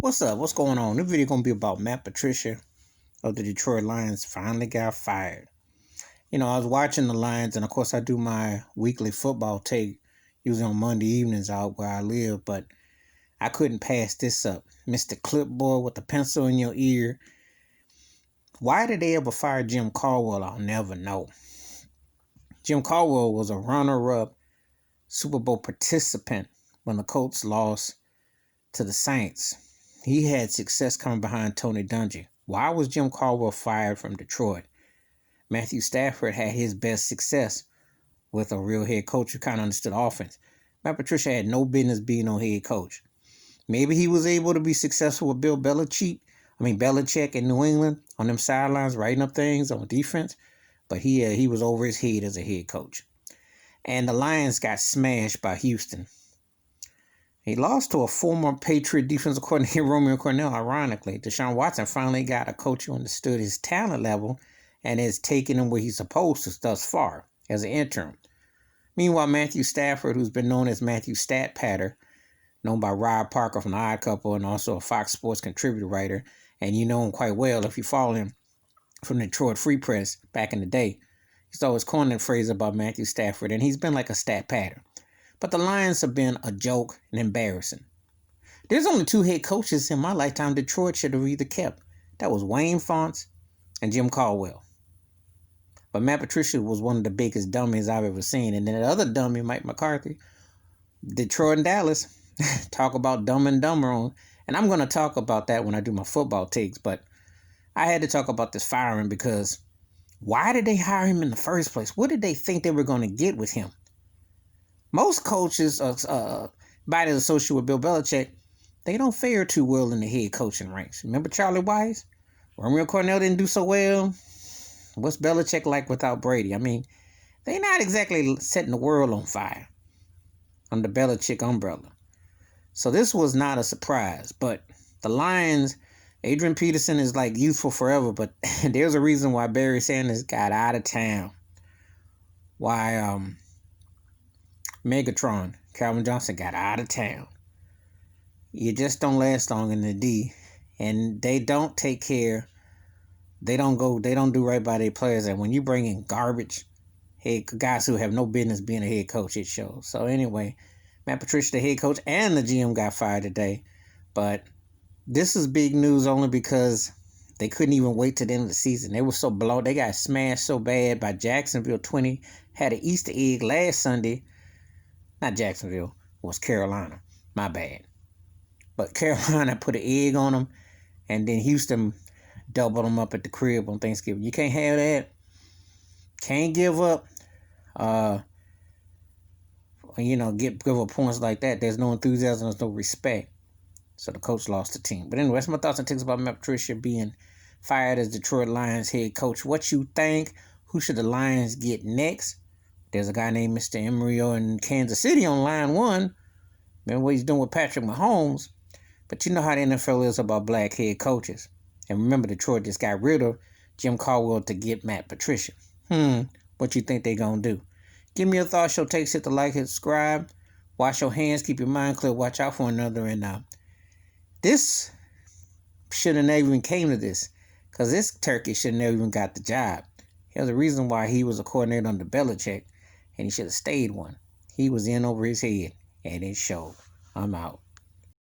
What's up? What's going on? This video gonna be about Matt Patricia of the Detroit Lions finally got fired. I was watching the Lions, and of course I do my weekly football take usually on Monday evenings out where I live, but I couldn't pass this up. Mr. Clipboard with the pencil in your ear. Why did they ever fire Jim Caldwell? I'll never know. Jim Caldwell was a runner-up Super Bowl participant when the Colts lost to the Saints. He had success coming behind Tony Dungy. Why was Jim Caldwell fired from Detroit? Matthew Stafford had his best success with a real head coach who kind of understood offense. Matt Patricia had no business being no head coach. Maybe he was able to be successful with Belichick in New England on them sidelines, writing up things on defense, but he was over his head as a head coach. And the Lions got smashed by Houston. He lost to a former Patriot defensive coordinator, Romeo Cornell, ironically. Deshaun Watson finally got a coach who understood his talent level and has taken him where he's supposed to thus far as an interim. Meanwhile, Matthew Stafford, who's been known as Matthew Stat Patter, known by Rob Parker from The Odd Couple and also a Fox Sports contributor writer, and you know him quite well if you follow him from the Detroit Free Press back in the day. He's always coined the phrase about Matthew Stafford, and he's been like a stat patter. But the Lions have been a joke and embarrassing. There's only two head coaches in my lifetime Detroit should have either kept. That was Wayne Fontes and Jim Caldwell. But Matt Patricia was one of the biggest dummies I've ever seen. And then the other dummy, Mike McCarthy, Detroit and Dallas, talk about Dumb and Dumber on. And I'm going to talk about that when I do my football takes. But I had to talk about this firing because why did they hire him in the first place? What did they think they were going to get with him? Most coaches, body associated with Bill Belichick, they don't fare too well in the head coaching ranks. Remember Charlie Weiss? Romeo Cornell didn't do so well. What's Belichick like without Brady? I mean, they're not exactly setting the world on fire under Belichick umbrella. So this was not a surprise. But the Lions, Adrian Peterson is like youthful forever, but there's a reason why Barry Sanders got out of town. Why Megatron, Calvin Johnson, got out of town. You just don't last long in the D. And they don't take care. They don't do right by their players. And when you bring in garbage guys who have no business being a head coach, it shows. So anyway, Matt Patricia, the head coach, and the GM got fired today. But this is big news only because they couldn't even wait to the end of the season. They were so blown. They got smashed so bad by Jacksonville 20. Had an Easter egg last Sunday. Not Jacksonville. It was Carolina. My bad. But Carolina put an egg on them. And then Houston doubled them up at the crib on Thanksgiving. You can't have that. Can't give up. Give up points like that. There's no enthusiasm. There's no respect. So the coach lost the team. But anyway, that's my thoughts and takes about Matt Patricia being fired as Detroit Lions head coach. What you think? Who should the Lions get next? There's a guy named Mr. Emerio in Kansas City on line one. Remember what he's doing with Patrick Mahomes. But you know how the NFL is about black head coaches. And remember, Detroit just got rid of Jim Caldwell to get Matt Patricia. What you think they gonna do? Give me your thoughts, your takes, hit the like, hit subscribe. Wash your hands, keep your mind clear, watch out for another. And this should have never even came to this. Because this turkey should have never even got the job. There's a reason why he was a coordinator under Belichick. And he should have stayed one. He was in over his head. And it showed. I'm out.